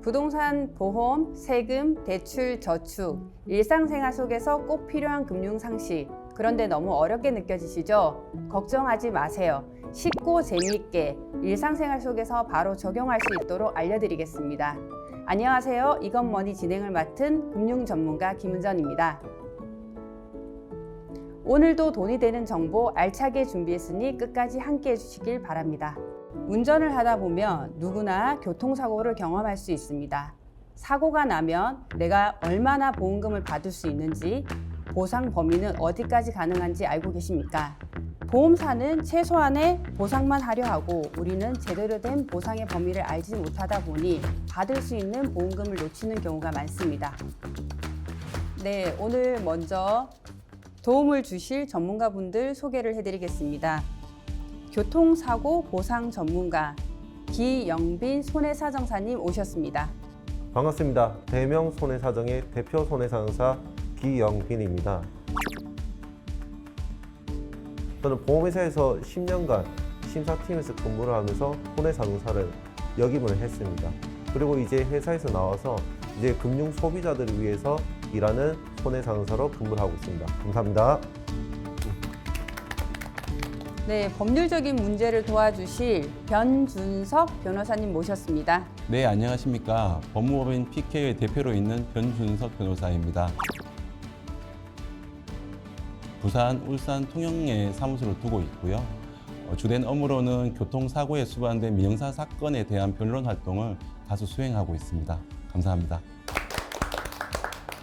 부동산, 보험, 세금, 대출, 저축, 일상생활 속에서 꼭 필요한 금융 상식. 그런데 너무 어렵게 느껴지시죠? 걱정하지 마세요. 쉽고 재미있게 일상생활 속에서 바로 적용할 수 있도록 알려드리겠습니다. 안녕하세요. 이것머니 진행을 맡은 금융 전문가 김은전입니다. 오늘도 돈이 되는 정보 알차게 준비했으니 끝까지 함께 해주시길 바랍니다. 운전을 하다 보면 누구나 교통사고를 경험할 수 있습니다. 사고가 나면 내가 얼마나 보험금을 받을 수 있는지, 보상 범위는 어디까지 가능한지 알고 계십니까? 보험사는 최소한의 보상만 하려 하고 우리는 제대로 된 보상의 범위를 알지 못하다 보니 받을 수 있는 보험금을 놓치는 경우가 많습니다. 네, 오늘 먼저 도움을 주실 전문가분들 소개를 해드리겠습니다. 교통사고 보상 전문가 기영빈 손해사정사님 오셨습니다. 반갑습니다. 대명 손해사정의 대표 손해사정사 기영빈입니다. 저는 보험회사에서 10년간 심사팀에서 근무를 하면서 손해사정사를 역임을 했습니다. 그리고 이제 회사에서 나와서 이제 금융 소비자들을 위해서 일하는 손해사정사로 근무를 하고 있습니다. 감사합니다. 네, 법률적인 문제를 도와주실 변준석 변호사님 모셨습니다. 네, 안녕하십니까. 법무법인 PK의 대표로 있는 변준석 변호사입니다. 부산, 울산, 통영에 사무소를 두고 있고요. 주된 업무로는 교통사고에 수반된 민형사 사건에 대한 변론 활동을 다수 수행하고 있습니다. 감사합니다.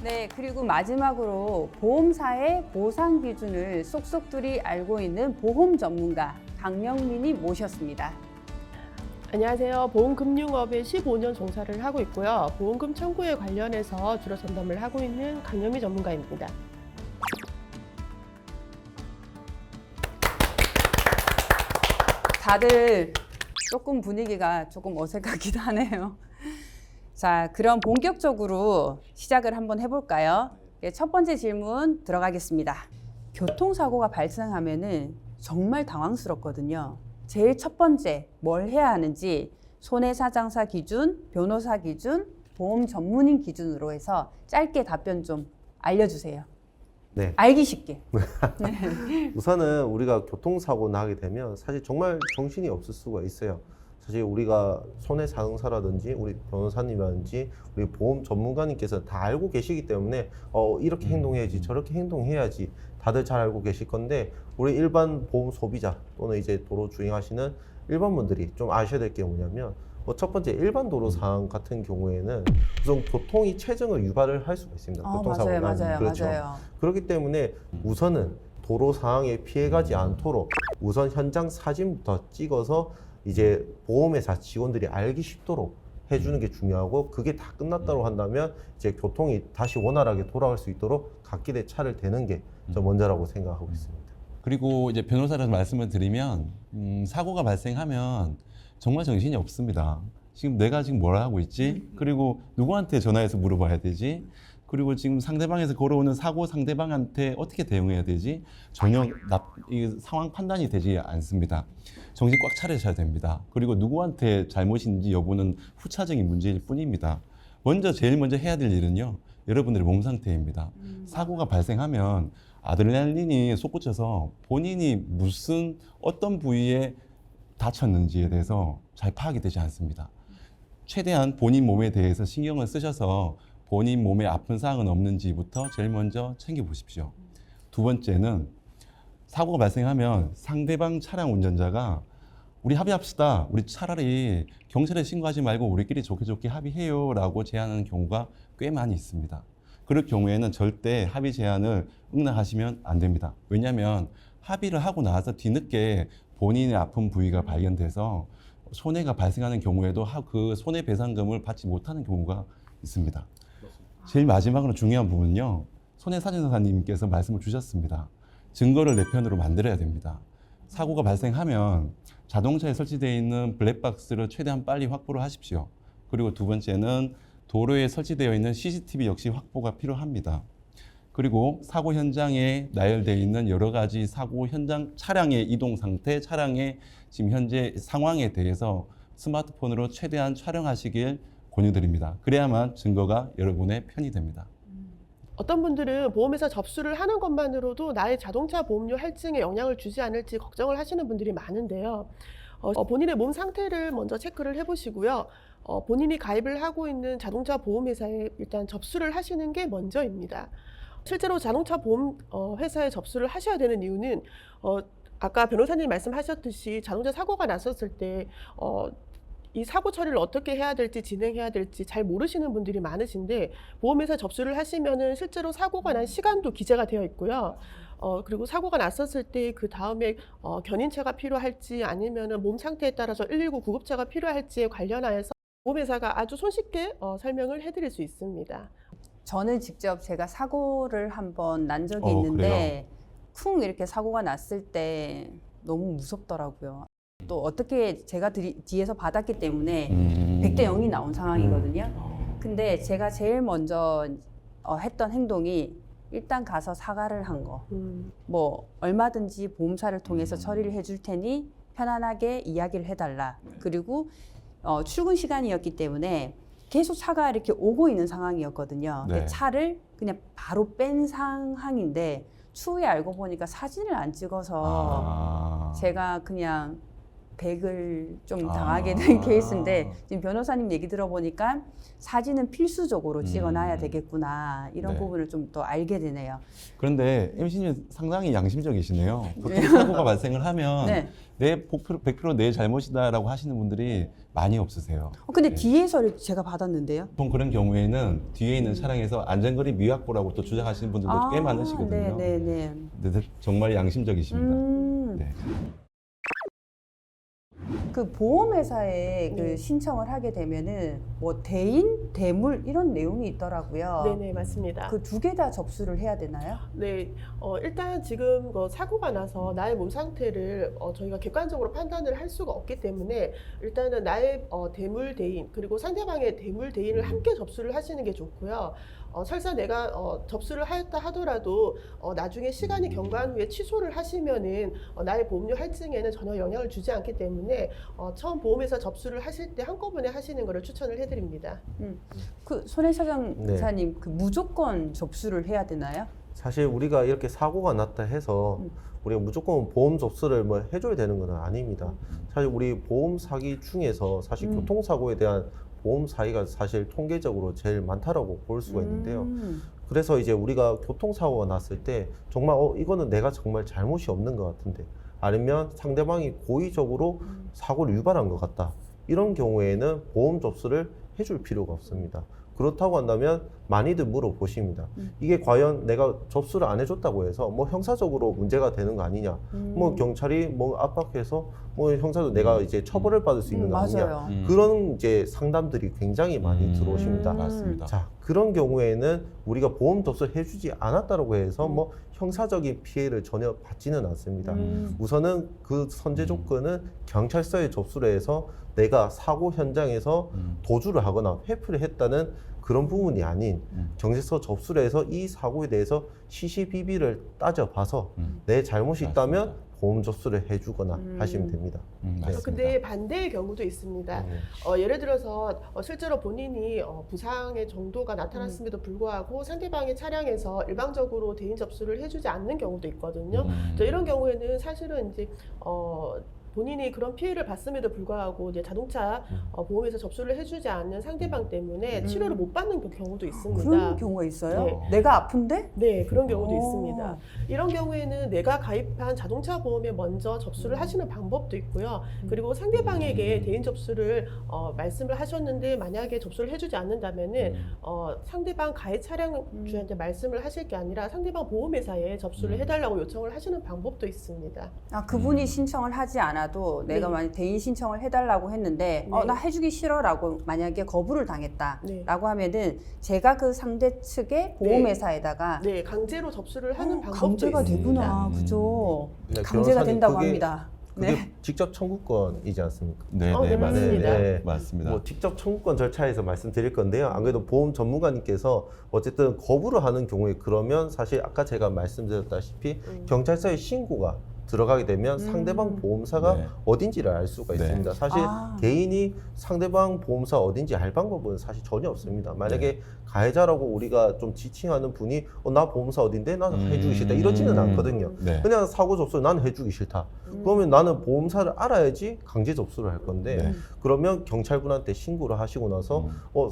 네, 그리고 마지막으로 보험사의 보상 기준을 쏙쏙들이 알고 있는 보험 전문가 강영민님 모셨습니다. 안녕하세요. 보험금융업에 15년 종사를 하고 있고요. 보험금 청구에 관련해서 주로 전담을 하고 있는 강영미 전문가입니다. 다들 조금 분위기가 조금 어색하기도 하네요. 자, 그럼 본격적으로 시작을 한번 해볼까요? 첫 번째 질문 들어가겠습니다. 교통사고가 발생하면은 정말 당황스럽거든요. 제일 첫 번째 뭘 해야 하는지 손해사정사 기준, 변호사 기준, 보험 전문인 기준으로 해서 짧게 답변 좀 알려주세요. 네. 알기 쉽게. 우선은 우리가 교통사고 나게 되면 사실 정말 정신이 없을 수가 있어요. 사실 우리가 손해사정사라든지 우리 변호사님이라든지 우리 보험 전문가님께서 다 알고 계시기 때문에 이렇게 행동해야지 저렇게 행동해야지 다들 잘 알고 계실 건데 우리 일반 보험 소비자 또는 이제 도로 주행하시는 일반 분들이 좀 아셔야 될 게 뭐냐면 첫 번째 일반 도로 상황 같은 경우에는 우선 교통이 체증을 유발을 할 수가 있습니다. 교통사고가 맞아요. 그렇죠. 맞아요. 그렇기 때문에 우선은 도로 상황에 피해가지 않도록 우선 현장 사진부터 찍어서 이제 보험회사 직원들이 알기 쉽도록 해주는 게 중요하고 그게 다 끝났다고 한다면 이제 교통이 다시 원활하게 돌아갈 수 있도록 갓길에 차를 대는 게 저 먼저라고 생각하고 있습니다. 그리고 이제 변호사라서 말씀을 드리면 사고가 발생하면 정말 정신이 없습니다. 지금 내가 지금 뭘 하고 있지? 그리고 누구한테 전화해서 물어봐야 되지? 그리고 지금 상대방에서 걸어오는 사고 상대방한테 어떻게 대응해야 되지? 전혀 이 상황 판단이 되지 않습니다. 정신 꽉 차리셔야 됩니다. 그리고 누구한테 잘못인지 여부는 후차적인 문제일 뿐입니다. 제일 먼저 해야 될 일은요. 여러분들의 몸 상태입니다. 사고가 발생하면 아드레날린이 솟구쳐서 본인이 어떤 부위에 다쳤는지에 대해서 잘 파악이 되지 않습니다. 최대한 본인 몸에 대해서 신경을 쓰셔서 본인 몸에 아픈 사항은 없는지부터 제일 먼저 챙겨보십시오. 두 번째는 사고가 발생하면 상대방 차량 운전자가 우리 합의합시다. 우리 차라리 경찰에 신고하지 말고 우리끼리 좋게 합의해요 라고 제안하는 경우가 꽤 많이 있습니다. 그럴 경우에는 절대 합의 제안을 응낙하시면 안 됩니다. 왜냐하면 합의를 하고 나서 뒤늦게 본인의 아픈 부위가 발견돼서 손해가 발생하는 경우에도 그 손해배상금을 받지 못하는 경우가 있습니다. 제일 마지막으로 중요한 부분은요. 손해사정사님께서 말씀을 주셨습니다. 증거를 내 편으로 만들어야 됩니다. 사고가 발생하면 자동차에 설치되어 있는 블랙박스를 최대한 빨리 확보를 하십시오. 그리고 두 번째는 도로에 설치되어 있는 CCTV 역시 확보가 필요합니다. 그리고 사고 현장에 나열되어 있는 여러 가지 사고 현장 차량의 이동 상태, 차량의 지금 현재 상황에 대해서 스마트폰으로 최대한 촬영하시길 권유드립니다. 그래야만 증거가 여러분의 편이 됩니다. 어떤 분들은 보험회사 접수를 하는 것만으로도 나의 자동차 보험료 할증에 영향을 주지 않을지 걱정을 하시는 분들이 많은데요. 본인의 몸 상태를 먼저 체크를 해보시고요. 본인이 가입을 하고 있는 자동차 보험회사에 일단 접수를 하시는 게 먼저입니다. 실제로 자동차 보험 회사에 접수를 하셔야 되는 이유는 아까 변호사님 말씀하셨듯이 자동차 사고가 났었을 때 이 사고 처리를 어떻게 해야 될지 진행해야 될지 잘 모르시는 분들이 많으신데 보험회사 접수를 하시면은 실제로 사고가 난 시간도 기재가 되어 있고요. 그리고 사고가 났었을 때 그 다음에 견인차가 필요할지 아니면은 몸 상태에 따라서 119 구급차가 필요할지에 관련하여서 보험회사가 아주 손쉽게 설명을 해드릴 수 있습니다. 저는 직접 제가 사고를 한번 난 적이 그래요? 있는데 쿵 이렇게 사고가 났을 때 너무 무섭더라고요. 또 어떻게 제가 뒤에서 받았기 때문에 100대 0이 나온 상황이거든요. 근데 제가 제일 먼저 했던 행동이 일단 가서 사과를 한 거. 뭐 얼마든지 보험사를 통해서 처리를 해줄 테니 편안하게 이야기를 해달라. 그리고 출근 시간이었기 때문에 계속 차가 이렇게 오고 있는 상황이었거든요. 근데 네. 차를 그냥 바로 뺀 상황인데 추후에 알고 보니까 사진을 안 찍어서 제가 그냥 100을 좀 당하게 된 케이스인데 지금 변호사님 얘기 들어보니까 사진은 필수적으로 찍어놔야 되겠구나 이런 네. 부분을 좀 더 알게 되네요. 그런데 MC님 상당히 양심적이시네요. 보통 사고가 발생을 하면 네. 내 100% 내 잘못이다라고 하시는 분들이 많이 없으세요. 근데 네. 뒤에서 제가 받았는데요. 보통 그런 경우에는 뒤에 있는 차량에서 안전거리 미확보라고 또 주장하시는 분들도 꽤 많으시거든요. 네네네. 근데 정말 양심적이십니다. 네. 그 보험회사에 그 신청을 하게 되면은 뭐 대인, 대물 이런 내용이 있더라고요. 네네, 맞습니다. 그 두 개 다 접수를 해야 되나요? 네, 일단 지금 사고가 나서 나의 몸 상태를 저희가 객관적으로 판단을 할 수가 없기 때문에 일단은 나의 대물 대인 그리고 상대방의 대물 대인을 함께 접수를 하시는 게 좋고요. 설사 내가 접수를 하였다 하더라도 나중에 시간이 경과한 후에 취소를 하시면은 나의 보험료 할증에는 전혀 영향을 주지 않기 때문에 처음 보험회사 접수를 하실 때 한꺼번에 하시는 것을 추천을 해드립니다. 그 손해사장사님 그 무조건 접수를 해야 되나요? 사실 우리가 이렇게 사고가 났다 해서 우리가 무조건 보험 접수를 뭐 해줘야 되는 건 아닙니다. 사실 우리 보험 사기 중에서 사실 교통사고에 대한 보험 사기가 사실 통계적으로 제일 많다라고 볼 수가 있는데요. 그래서 이제 우리가 교통사고가 났을 때 정말 이거는 내가 정말 잘못이 없는 것 같은데 아니면 상대방이 고의적으로 사고를 유발한 것 같다. 이런 경우에는 보험 접수를 해줄 필요가 없습니다. 그렇다고 한다면 많이들 물어보십니다. 이게 과연 내가 접수를 안 해줬다고 해서 뭐 형사적으로 문제가 되는 거 아니냐? 뭐 경찰이 뭐 압박해서 뭐 형사도 내가 이제 처벌을 받을 수 있는 거 아니냐? 맞아요. 그런 이제 상담들이 굉장히 많이 들어오십니다. 맞습니다. 자, 그런 경우에는 우리가 보험 접수를 해주지 않았다고 해서 뭐 형사적인 피해를 전혀 받지는 않습니다. 우선은 그 선제 조건은 경찰서에 접수를 해서 내가 사고 현장에서 도주를 하거나 회피를 했다는 그런 부분이 아닌 경찰서 접수를 해서 이 사고에 대해서 시시비비를 따져봐서 내 잘못이 있다면 보험 접수를 해주거나 하시면 됩니다. 맞습니다. 근데 반대의 경우도 있습니다. 예를 들어서 실제로 본인이 부상의 정도가 나타났음에도 불구하고 상대방의 차량에서 일방적으로 대인 접수를 해주지 않는 경우도 있거든요. 이런 경우에는 사실은 이제 본인이 그런 피해를 봤음에도 불구하고 이제 자동차 보험에서 접수를 해주지 않는 상대방 때문에 치료를 못 받는 경우도 있습니다. 그런 경우가 있어요? 네. 내가 아픈데? 네, 그런 경우도 오. 있습니다. 이런 경우에는 내가 가입한 자동차 보험에 먼저 접수를 하시는 방법도 있고요. 그리고 상대방에게 대인 접수를 말씀을 하셨는데 만약에 접수를 해주지 않는다면은 상대방 가입 차량주한테 말씀을 하실 게 아니라 상대방 보험회사에 접수를 해달라고 요청을 하시는 방법도 있습니다. 아, 그분이 신청을 하지 않아도 내가 네. 만약 대인 신청을 해달라고 했는데 네. 나 해주기 싫어라고 만약에 거부를 당했다라고 네. 하면은 제가 그 상대 측의 보험회사에다가 네, 강제로 접수를 하는 방법도 강제가 있습니다. 되구나. 그죠? 네, 강제가 변호사님, 된다고 그게- 합니다. 그게 네. 직접 청구권이지 않습니까? 네, 네, 맞습니다. 맞습니다. 뭐 직접 청구권 절차에서 말씀드릴 건데요. 안 그래도 보험 전문가님께서 어쨌든 거부를 하는 경우에 그러면 사실 아까 제가 말씀드렸다시피 경찰서에 신고가 들어가게 되면 상대방 보험사가 네. 어딘지를 알 수가 네. 있습니다. 사실 아. 개인이 상대방 보험사 어딘지 알 방법은 사실 전혀 없습니다. 만약에 네. 가해자라고 우리가 좀 지칭하는 분이 나 보험사 어딘데 나는 해주기 싫다 이러지는 않거든요. 네. 그냥 사고 접수 나는 해주기 싫다. 그러면 나는 보험사를 알아야지 강제 접수를 할 건데 네. 그러면 경찰분한테 신고를 하시고 나서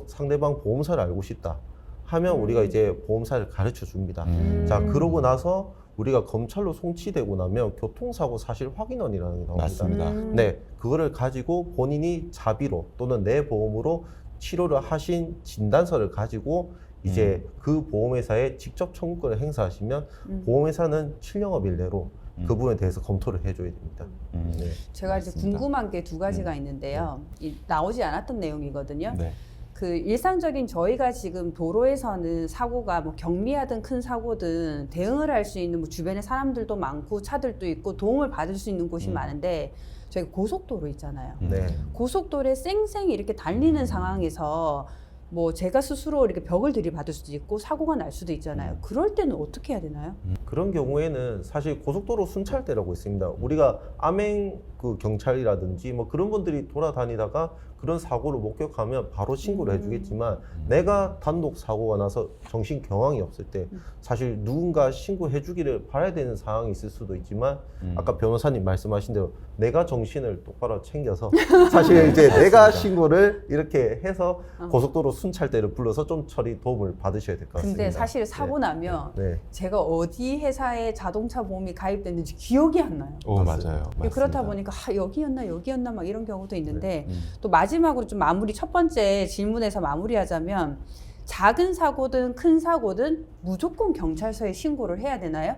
상대방 보험사를 알고 싶다 하면 우리가 이제 보험사를 가르쳐 줍니다. 자, 그러고 나서 우리가 검찰로 송치되고 나면 교통사고 사실 확인원이라는 게 나옵니다. 맞습니다. 네, 그거를 가지고 본인이 자비로 또는 내 보험으로 치료를 하신 진단서를 가지고 이제 그 보험회사에 직접 청구권을 행사하시면 보험회사는 7영업 일내로 그 부분에 대해서 검토를 해줘야 됩니다. 네. 제가 이제 맞습니다. 궁금한 게 두 가지가 있는데요. 나오지 않았던 내용이거든요. 네. 그 일상적인 저희가 지금 도로에서는 사고가 뭐 경미하든 큰 사고든 대응을 할 수 있는 뭐 주변에 사람들도 많고 차들도 있고 도움을 받을 수 있는 곳이 많은데 저희 고속도로 있잖아요. 네. 고속도로에 쌩쌩 이렇게 달리는 상황에서 뭐 제가 스스로 이렇게 벽을 들이받을 수도 있고 사고가 날 수도 있잖아요. 그럴 때는 어떻게 해야 되나요? 그런 경우에는 사실 고속도로 순찰대라고 있습니다. 우리가 암행 그 경찰이라든지 뭐 그런 분들이 돌아다니다가 그런 사고를 목격하면 바로 신고를 해주겠지만 내가 단독 사고가 나서 정신 경황이 없을 때 사실 누군가 신고해주기를 바라야 되는 상황이 있을 수도 있지만 아까 변호사님 말씀하신 대로 내가 정신을 똑바로 챙겨서 사실 이제 내가 신고를 이렇게 해서 고속도로 순찰대를 불러서 좀 처리 도움을 받으셔야 될 것 같습니다. 근데 사실 사고 나면 네. 제가 어디 회사에 자동차 보험이 가입됐는지 기억이 안 나요. 오, 맞습니다. 맞아요. 맞습니다. 그렇다 보니까 여기였나 막 이런 경우도 있는데 네. 또 마지막으로 좀 마무리 첫 번째 질문에서 마무리하자면 작은 사고든 큰 사고든 무조건 경찰서에 신고를 해야 되나요?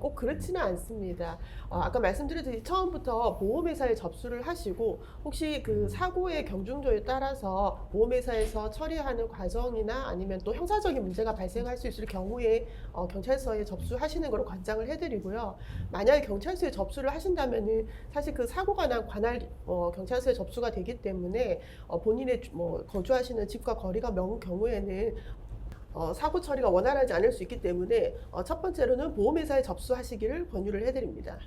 꼭 그렇지는 않습니다. 아까 말씀드렸듯이 처음부터 보험회사에 접수를 하시고 혹시 그 사고의 경중조에 따라서 보험회사에서 처리하는 과정이나 아니면 또 형사적인 문제가 발생할 수 있을 경우에 경찰서에 접수하시는 걸로 관장을 해드리고요. 만약에 경찰서에 접수를 하신다면은 사실 그 사고가 난 관할 경찰서에 접수가 되기 때문에 본인의 거주하시는 집과 거리가 먼 경우에는 사고 처리가 원활하지 않을 수 있기 때문에 첫 번째로는 보험회사에 접수하시기를 권유를 해드립니다.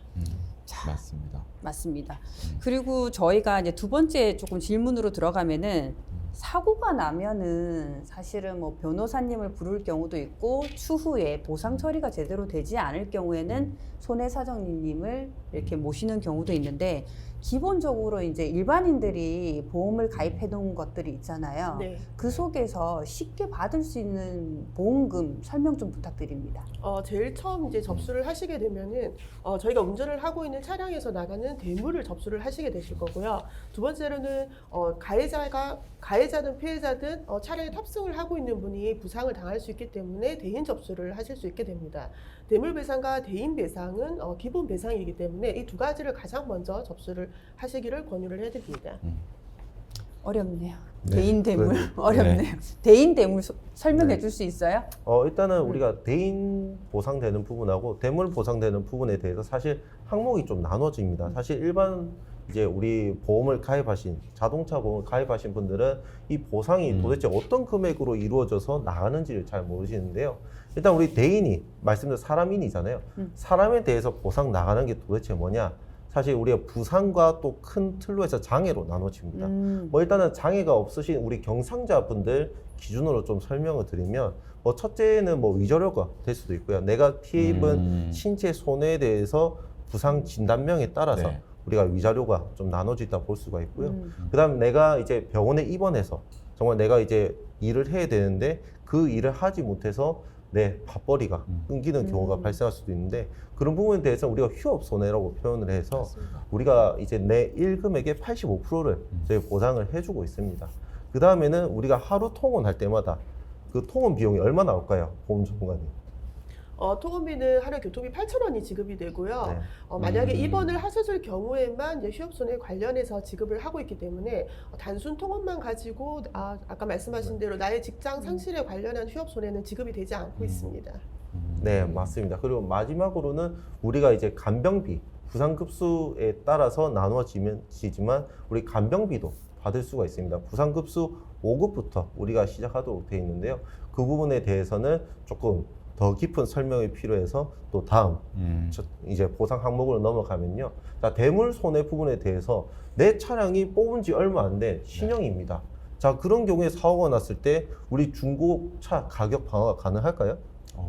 맞습니다. 맞습니다. 그리고 저희가 이제 두 번째 조금 질문으로 들어가면은 사고가 나면은 사실은 뭐 변호사님을 부를 경우도 있고 추후에 보상 처리가 제대로 되지 않을 경우에는 손해사정님을 이렇게 모시는 경우도 있는데 기본적으로 이제 일반인들이 보험을 가입해 놓은 것들이 있잖아요. 네. 그 속에서 쉽게 받을 수 있는 보험금 설명 좀 부탁드립니다. 제일 처음 이제 접수를 하시게 되면은 저희가 운전을 하고 있는 차량에서 나가는 대물을 접수를 하시게 되실 거고요. 두 번째로는 가해자든 피해자든 차량에 탑승을 하고 있는 분이 부상을 당할 수 있기 때문에 대인 접수를 하실 수 있게 됩니다. 대물 배상과 대인 배상은 기본 배상이기 때문에 이 두 가지를 가장 먼저 접수를 하시기를 권유를 해드립니다. 어렵네요. 네, 대인 대물 그래요. 어렵네요. 대인 대물 설명해 네. 줄 수 있어요? 일단은 우리가 대인 보상되는 부분하고 대물 보상되는 부분에 대해서 사실 항목이 좀 나눠집니다. 사실 일반 이제 우리 보험을 가입하신 자동차 보험을 가입하신 분들은 이 보상이 도대체 어떤 금액으로 이루어져서 나가는지를 잘 모르시는데요. 일단 우리 대인이 말씀드린 사람인이잖아요. 사람에 대해서 보상 나가는 게 도대체 뭐냐? 사실 우리가 부상과 또 큰 틀로 해서 장애로 나눠집니다. 뭐 일단은 장애가 없으신 우리 경상자분들 기준으로 좀 설명을 드리면 첫째는 뭐 위자료가 될 수도 있고요. 내가 피해 입은 신체 손해에 대해서 부상 진단명에 따라서 네. 우리가 위자료가 좀 나눠져 있다 볼 수가 있고요. 그다음 내가 이제 병원에 입원해서 정말 내가 이제 일을 해야 되는데 그 일을 하지 못해서 내 밥벌이가 끊기는 경우가 발생할 수도 있는데 그런 부분에 대해서 우리가 휴업 손해라고 표현을 해서 우리가 이제 내 일금액의 85%를 저희 보상을 해주고 있습니다. 그 다음에는 우리가 하루 통원할 때마다 그 통원 비용이 얼마 나올까요? 보험 전문가님. 통원비는 하루 교통비 8,000원이 지급이 되고요. 네. 만약에 입원을 하셨을 경우에만 이제 휴업손해 관련해서 지급을 하고 있기 때문에 단순 통원만 가지고 아까 말씀하신 대로 나의 직장 상실에 관련한 휴업손해는 지급이 되지 않고 있습니다. 네, 맞습니다. 그리고 마지막으로는 우리가 이제 간병비, 부상급수에 따라서 나누어지지만 우리 간병비도 받을 수가 있습니다. 부상급수 5급부터 우리가 시작하도록 되어 있는데요. 그 부분에 대해서는 조금 더 깊은 설명이 필요해서 또 다음 이제 보상 항목으로 넘어가면요. 자, 대물 손해 부분에 대해서 내 차량이 뽑은 지 얼마 안 된 신형입니다. 자, 그런 경우에 사고가 났을 때 우리 중고차 가격 방어가 가능할까요?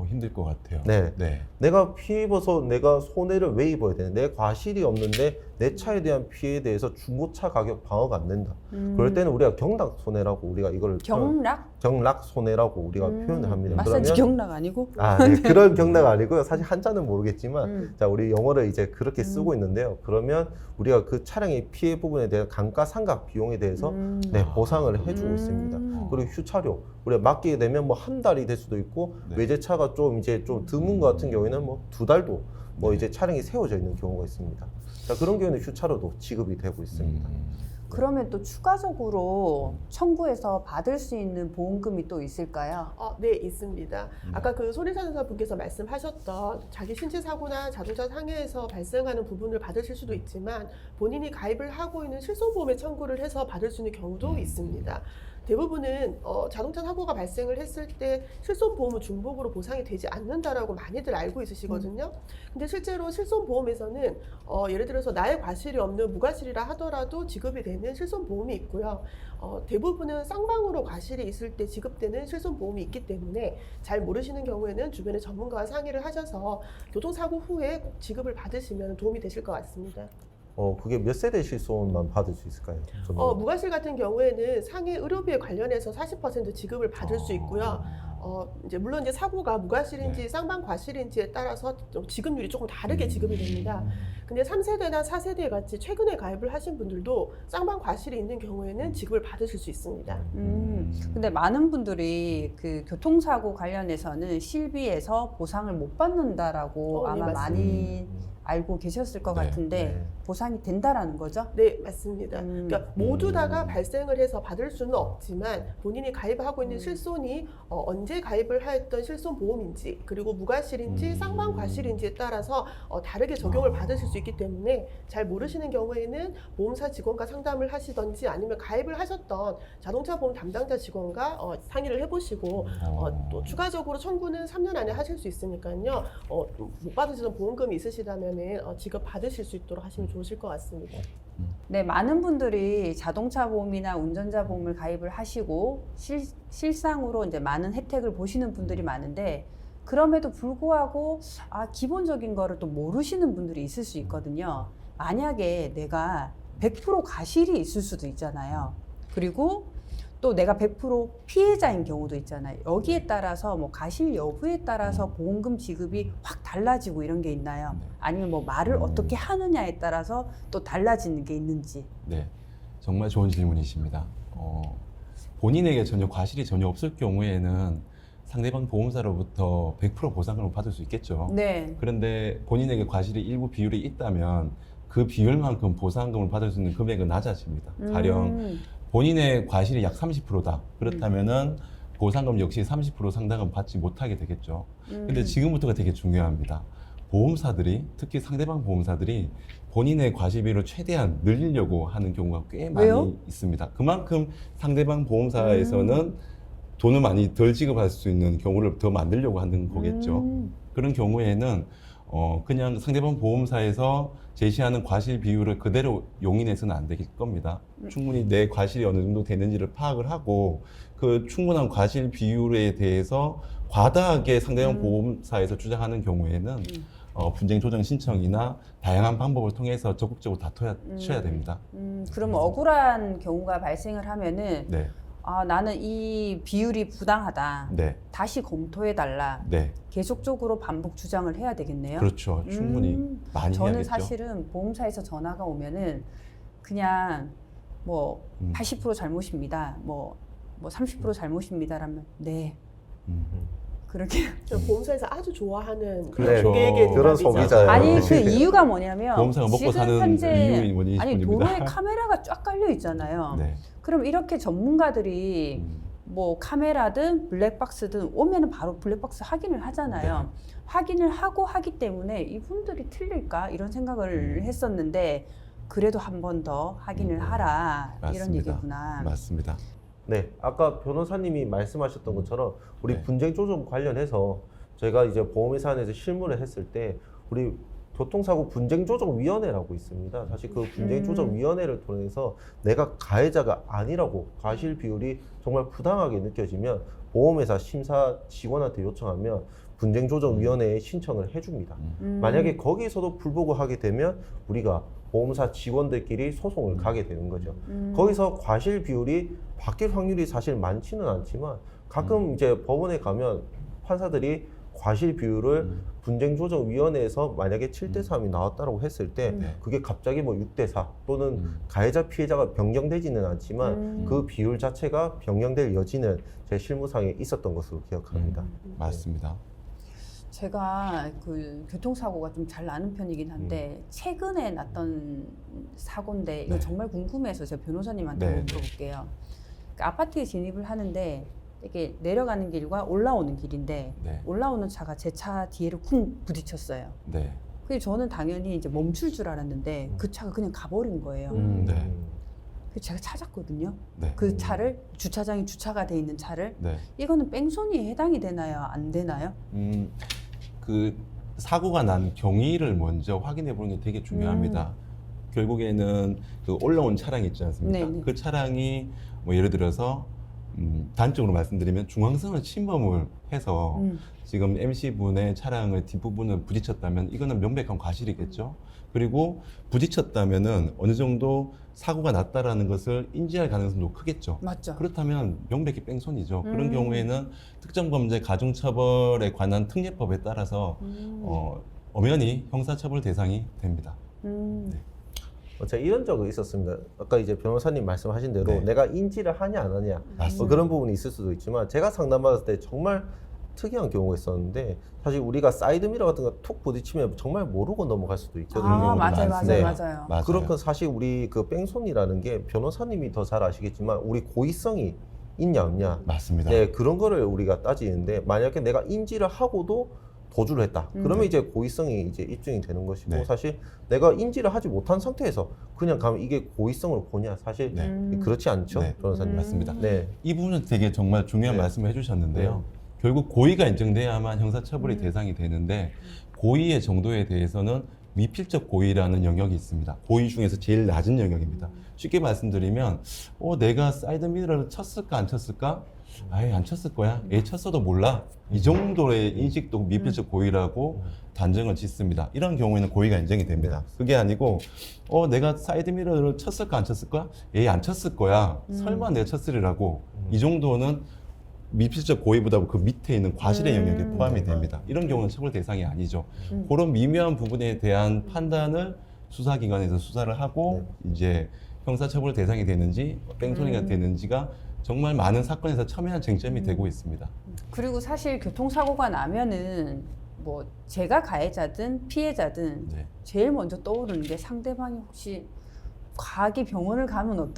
힘들 것 같아요. 네. 네. 내가 피해 입어서 내가 손해를 왜 입어야 되냐? 내 과실이 없는데 내 차에 대한 피해에 대해서 중고차 가격 방어가 안 된다. 그럴 때는 우리가 경락 손해라고 우리가 이걸 경락 손해라고 우리가 표현을 합니다. 마사지 경락 아니고? 네, 그런 경락 아니고요. 사실 한자는 모르겠지만 자, 우리 영어를 이제 그렇게 쓰고 있는데요. 그러면 우리가 그 차량의 피해 부분에 대한 감가상각 비용에 대해서 네, 보상을 해주고 있습니다. 그리고 휴차료 우리가 맡기게 되면 뭐 한 달이 될 수도 있고 네. 외제차가 좀 이제 좀 드문 것 같은 경우에는 뭐 2달도 뭐 이제 차량이 세워져 있는 경우가 있습니다. 자, 그런 경우는 휴차료도 지급이 되고 있습니다. 그러면 또 추가적으로 청구해서 받을 수 있는 보험금이 또 있을까요? 네, 있습니다. 아까 그 손해사전사 분께서 말씀하셨던 자기 신체 사고나 자동차 상해에서 발생하는 부분을 받으실 수도 있지만 본인이 가입을 하고 있는 실손보험에 청구를 해서 받을 수 있는 경우도 있습니다. 대부분은 자동차 사고가 발생을 했을 때 실손보험은 중복으로 보상이 되지 않는다라고 많이들 알고 있으시거든요. 근데 실제로 실손보험에서는 예를 들어서 나의 과실이 없는 무과실이라 하더라도 지급이 되는 실손보험이 있고요. 대부분은 쌍방으로 과실이 있을 때 지급되는 실손보험이 있기 때문에 잘 모르시는 경우에는 주변의 전문가와 상의를 하셔서 교통사고 후에 꼭 지급을 받으시면 도움이 되실 것 같습니다. 그게 몇 세대 실손만 받을 수 있을까요? 무과실 같은 경우에는 상해 의료비에 관련해서 40% 지급을 받을 수 있고요. 이제 물론 이제 사고가 무과실인지 쌍방 과실인지에 따라서 지급률이 조금 다르게 지급이 됩니다. 근데 3세대나 4세대 같이 최근에 가입을 하신 분들도 쌍방 과실이 있는 경우에는 지급을 받으실 수 있습니다. 근데 많은 분들이 그 교통사고 관련해서는 실비에서 보상을 못 받는다라고 네, 아마 맞습니다. 많이 알고 계셨을 것 네, 같은데 네. 보상이 된다라는 거죠? 네, 맞습니다. 그러니까 모두 다가 발생을 해서 받을 수는 없지만 본인이 가입하고 있는 실손이 언제 가입을 하였던 실손 보험인지 그리고 무과실인지 쌍방 과실인지에 따라서 다르게 적용을 받으실 수 있기 때문에 잘 모르시는 경우에는 보험사 직원과 상담을 하시던지 아니면 가입을 하셨던 자동차 보험 담당자 직원과 상의를 해보시고 또 추가적으로 청구는 3년 안에 하실 수 있으니까요. 못 받으시던 보험금이 있으시다면 지급 받으실 수 있도록 하시면 좋으실 것 같습니다. 네, 많은 분들이 자동차 보험이나 운전자 보험을 가입을 하시고 실상으로 이제 많은 혜택을 보시는 분들이 많은데 그럼에도 불구하고 기본적인 거를 또 모르시는 분들이 있을 수 있거든요. 만약에 내가 100% 과실이 있을 수도 있잖아요. 그리고 또 내가 100% 피해자인 경우도 있잖아요. 여기에 따라서 뭐 과실 여부에 따라서 보험금 지급이 확 달라지고 이런 게 있나요? 아니면 뭐 말을 어떻게 하느냐에 따라서 또 달라지는 게 있는지. 네, 정말 좋은 질문이십니다. 본인에게 전혀 과실이 전혀 없을 경우에는 상대방 보험사로부터 100% 보상금을 받을 수 있겠죠. 네. 그런데 본인에게 과실이 일부 비율이 있다면 그 비율만큼 보상금을 받을 수 있는 금액은 낮아집니다. 가령 본인의 과실이 약 30%다. 그렇다면은 보상금 역시 30% 상당은 받지 못하게 되겠죠. 근데 지금부터가 되게 중요합니다. 보험사들이, 특히 상대방 보험사들이 본인의 과실 비율을 최대한 늘리려고 하는 경우가 꽤 왜요? 많이 있습니다. 그만큼 상대방 보험사에서는 돈을 많이 덜 지급할 수 있는 경우를 더 만들려고 하는 거겠죠. 그런 경우에는 그냥 상대방 보험사에서 제시하는 과실 비율을 그대로 용인해서는 안 될 겁니다. 충분히 내 과실이 어느 정도 되는지를 파악을 하고 그 충분한 과실 비율에 대해서 과다하게 상대방 보험사에서 주장하는 경우에는 분쟁 조정 신청이나 다양한 방법을 통해서 적극적으로 다투셔야 됩니다. 그럼 억울한 경우가 발생을 하면은 네, 나는 이 비율이 부당하다. 네, 다시 검토해달라. 네, 계속적으로 반복 주장을 해야 되겠네요. 그렇죠. 충분히 많이 저는 해야겠죠. 사실은 보험사에서 전화가 오면은 그냥 뭐 80% 잘못입니다. 뭐 30% 잘못입니다라면 네. 그렇게 보험사에서 아주 좋아하는 그렇죠. 고객의 그런 대답이죠. 소비자예요. 아니 그 이유가 뭐냐면 보험사가 먹고 지금 사는 현재 이유인 원인이 아니 뿐입니다. 도로에 카메라가 쫙 깔려 있잖아요. 네. 그럼 이렇게 전문가들이 뭐 카메라든 블랙박스든 오면은 바로 블랙박스 확인을 하잖아요. 네. 확인을 하고 하기 때문에 이분들이 틀릴까 이런 생각을 했었는데 그래도 한 번 더 확인을 하라 이런 맞습니다. 얘기구나. 맞습니다. 네, 아까 변호사님이 말씀하셨던 것처럼 우리 네. 분쟁 조정 관련해서 저희가 이제 보험회사 안에서 실무를 했을 때 우리 교통사고 분쟁조정위원회라고 있습니다. 사실 그 분쟁조정위원회를 통해서 내가 가해자가 아니라고 과실 비율이 정말 부당하게 느껴지면 보험회사 심사 직원한테 요청하면 분쟁조정위원회에 신청을 해줍니다. 만약에 거기서도 불복하게 되면 우리가 보험사 직원들끼리 소송을 가게 되는 거죠. 거기서 과실 비율이 바뀔 확률이 사실 많지는 않지만 가끔 이제 법원에 가면 판사들이 과실 비율을 분쟁조정위원회에서 만약에 7대3이 나왔다고 했을 때 그게 갑자기 뭐 6대4 또는 가해자 피해자가 변경되지는 않지만 그 비율 자체가 변경될 여지는 제 실무상에 있었던 것으로 기억합니다. 맞습니다. 제가 그 교통사고가 좀 잘 나는 편이긴 한데 최근에 났던 사고인데 이거 네. 정말 궁금해서 제가 변호사님한테 네, 한번 물어볼게요. 그 아파트에 진입을 하는데 이렇게 내려가는 길과 올라오는 길인데 네. 올라오는 차가 제 차 뒤에를 쿵 부딪혔어요. 네. 그래서 저는 당연히 이제 멈출 줄 알았는데 그 차가 그냥 가버린 거예요. 네. 그래서 제가 찾았거든요. 네. 그 차를 주차장에 주차가 돼 있는 차를 네. 이거는 뺑소니에 해당이 되나요? 안 되나요? 그 사고가 난 경위를 먼저 확인해 보는 게 되게 중요합니다. 결국에는 그 올라온 차량이 있지 않습니까? 네네. 그 차량이 뭐 예를 들어서 단적으로 말씀드리면 중앙선을 침범을 해서 지금 MC분의 차량의 뒷부분을 부딪혔다면 이거는 명백한 과실이겠죠. 그리고 부딪혔다면은 어느 정도 사고가 났다라는 것을 인지할 가능성도 크겠죠. 맞죠. 그렇다면 명백히 뺑소니죠. 그런 경우에는 특정범죄 가중처벌에 관한 특례법에 따라서 엄연히 형사처벌 대상이 됩니다. 제가 이런 적이 있었습니다. 아까 이제 변호사님 말씀하신 대로 네. 내가 인지를 하냐 안 하냐 맞습니다. 뭐 그런 부분이 있을 수도 있지만 제가 상담받았을 때 정말 특이한 경우가 있었는데 사실 우리가 사이드미러 같은 거 툭 부딪히면 정말 모르고 넘어갈 수도 있거든요. 아, 맞아요, 많습니다. 맞아요. 맞아요. 그렇고 사실 우리 그 뺑소니라는 게 변호사님이 더 잘 아시겠지만 우리 고의성이 있냐 없냐 맞습니다. 네, 그런 거를 우리가 따지는데 만약에 내가 인지를 하고도 도주를 했다. 그러면 이제 고의성이 이제 입증이 되는 것이고 네. 사실 내가 인지를 하지 못한 상태에서 그냥 가면 이게 고의성으로 보냐 사실 네. 그렇지 않죠, 네. 변호사님. 맞습니다. 네. 이 부분은 되게 정말 중요한 네. 말씀을 해주셨는데요. 결국 고의가 인정돼야만 형사처벌이 음. 대상이 되는데 고의의 정도에 대해서는 미필적 고의라는 영역이 있습니다. 고의 중에서 제일 낮은 영역입니다. 쉽게 말씀드리면 내가 사이드미러를 쳤을까 안 쳤을까? 아예 안 쳤을 거야. 쳤어도 몰라. 이 정도의 인식도 미필적 고의라고 단정을 짓습니다. 이런 경우에는 고의가 인정이 됩니다. 그게 아니고 내가 사이드미러를 쳤을까 안 쳤을까? 안 쳤을 거야. 설마 내가 쳤으리라고. 이 정도는 미필적 고의보다 그 밑에 있는 과실의 영역에 포함이 됩니다. 이런 경우는 처벌 대상이 아니죠. 그런 미묘한 부분에 대한 판단을 수사기관에서 수사를 하고 이제 형사처벌 대상이 되는지 뺑소니가 되는지가 정말 많은 사건에서 첨예한 쟁점이 되고 있습니다. 그리고 사실 교통사고가 나면은 뭐 제가 가해자든 피해자든 네. 제일 먼저 떠오르는 게 상대방이 혹시 과하게 병원을 가면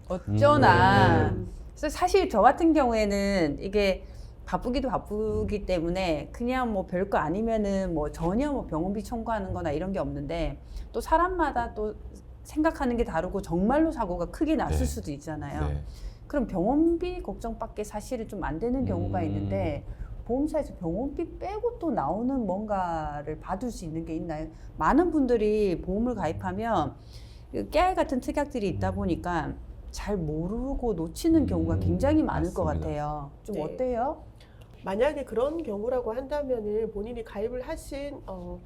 어쩌나. 그래서 사실 저 같은 경우에는 이게 바쁘기도 바쁘기 때문에 그냥 뭐 별거 아니면은 뭐 전혀 뭐 병원비 청구하는 거나 이런 게 없는데 또 사람마다 또 생각하는 게 다르고 정말로 사고가 크게 났을 네. 수도 있잖아요. 네. 그럼 병원비 걱정밖에 사실은 좀 안 되는 경우가 있는데 보험사에서 병원비 빼고 또 나오는 뭔가를 받을 수 있는 게 있나요? 많은 분들이 보험을 가입하면 깨알 같은 특약들이 있다 보니까 잘 모르고 놓치는 경우가 굉장히 많을 것 맞습니다. 같아요. 좀 네. 어때요? 만약에 그런 경우라고 한다면은 본인이 가입을 하신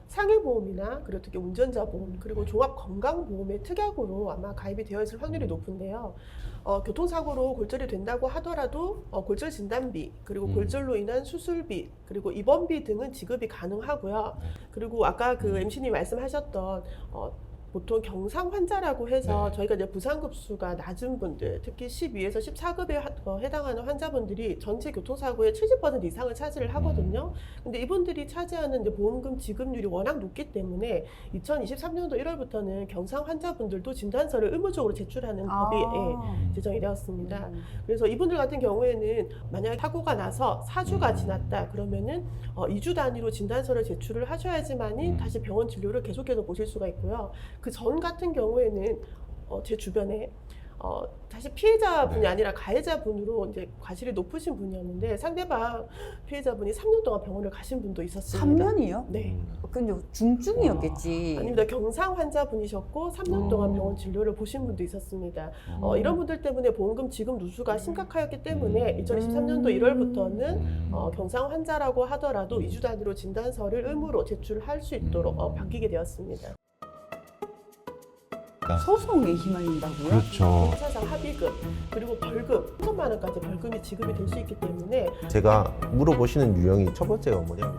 상해보험이나 그리고 특히 운전자 보험 그리고 종합건강보험의 특약으로 아마 가입이 되어 있을 확률이 높은데요. 교통사고로 골절이 된다고 하더라도 골절 진단비 그리고 골절로 인한 수술비 그리고 입원비 등은 지급이 가능하고요. 그리고 아까 그 MC님 말씀하셨던 보통 경상 환자라고 해서 네. 저희가 이제 부상급수가 낮은 분들, 특히 12에서 14급에 해당하는 환자분들이 전체 교통사고의 70% 이상을 차지를 하거든요. 근데 이분들이 차지하는 이제 보험금 지급률이 워낙 높기 때문에 2023년도 1월부터는 경상 환자분들도 진단서를 의무적으로 제출하는 법이 제정이 되었습니다. 그래서 이분들 같은 경우에는 만약에 사고가 나서 4주가 지났다 그러면은 2주 단위로 진단서를 제출을 하셔야지만이 다시 병원 진료를 계속해서 보실 수가 있고요. 그 전 같은 경우에는 제 주변에 사실 피해자분이 네. 아니라 가해자분으로 이제 과실이 높으신 분이었는데 상대방 피해자분이 3년 동안 병원을 가신 분도 있었습니다. 3년이요? 네. 근데 중증이었겠지. 아닙니다. 경상 환자분이셨고 3년 동안 병원 진료를 보신 분도 있었습니다. 이런 분들 때문에 보험금 지급 누수가 심각하였기 때문에 2023년도 1월부터는 경상 환자라고 하더라도 2주 단위로 진단서를 의무로 제출할 수 있도록 바뀌게 되었습니다. 소송에 휘말린다고요? 그렇죠. 형사상 합의금 그리고 벌금 3천만 원까지 벌금이 지급이 될 수 있기 때문에 제가 물어보시는 유형이 첫 번째가 뭐냐면